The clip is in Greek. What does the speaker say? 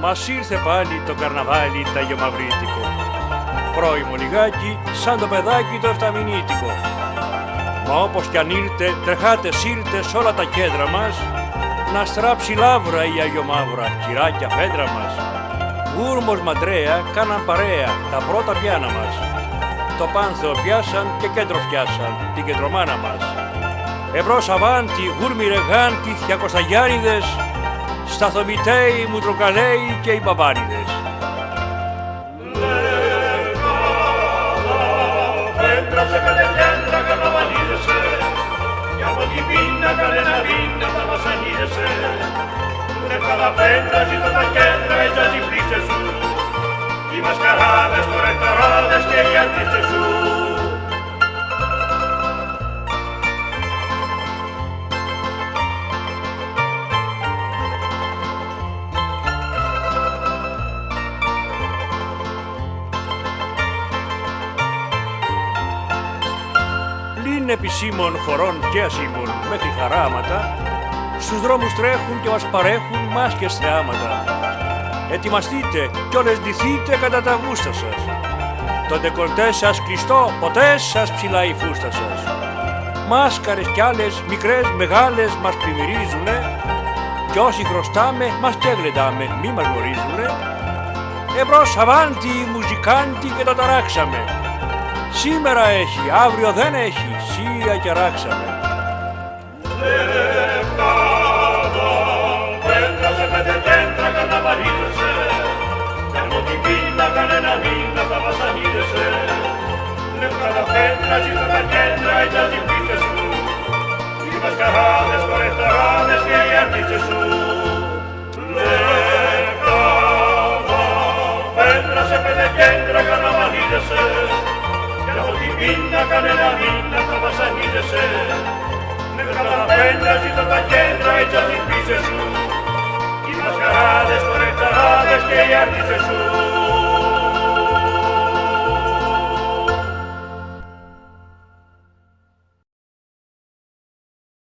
Μας ήρθε πάλι το καρναβάλι ταγιομαυρίτικο. Πρόημο λιγάκι, σαν το παιδάκι το εφταμινίτικο. Μα όπως κι αν ήρθε, τρεχάτε σύρτε σ' όλα τα κέντρα μας, να στράψει λαύρα η αγιομαύρα, κυράκια φέντρα μας. Γούρμος μαντρέα κάναν παρέα τα πρώτα πιάνα μας. Το Πάνθεο πιάσαν και κέντρο φτιάσαν, την κεντρομάνα μας. Εμπρός αβάντι, γούρμοι ρεγάντι, θιακοσταγιάνιδες, σταθομητέοι, μουτροκαλέοι και οι μπαμπάνιδες. Πέτρασε πέντε κέντρα καρναβαλίδεσαι, κι από την πίνα κανένα βίνα θα βασανίδεσαι. Ρε καλαπέντα ζητώ τα κέντρα, έτσι ας οι πλήτσες σου, οι μασκαράδες, κορεκταράδες και οι αρτίστες σου. Πλην επισήμων χωρών και ασήμων μέχρι χαράματα, στους δρόμους τρέχουν και μας παρέχουν μάσκες θεάματα. Ετοιμαστείτε κι όλες ντυθείτε κατά τα γούστα σας. Το ντεκολτέ σας κλειστό, ποτέ σας ψηλά η φούστα σας. Μάσκαρες κι άλλες, μικρές, μεγάλες μας πλημμυρίζουνε, κι όσοι χρωστάμε μας και γλεντάμε, μη μας γνωρίζουνε. Εμπρός αβάντι οι μουζικάντι και τα ταράξαμε. Σήμερα έχει, αύριο δεν έχει, σία και ράξαμε. Πέτρασε πέντε κέντρα καρναβαλίδεσαι, κι από την πίνα κανένα μήνα θα βασανίδεσαι. Λευκάδα πέτρα ζητώ τα κέντρα, έτσι ας οι πλήτσες σου, οι μασκαράδες, κορεκταράδες και οι αρτίστες σου. Λευκάδα πέτρασε πέντε κέντρα καρναβαλίδεσαι, κι από την πίνα κανένα μήνα θα βασανίδεσαι. Λευκάδα πέτρα ζητώ τα κέντρα, έτσι ας οι πλήτσες σου, οι μασκαράδες, κορεκταράδες και οι αρτίστες σου.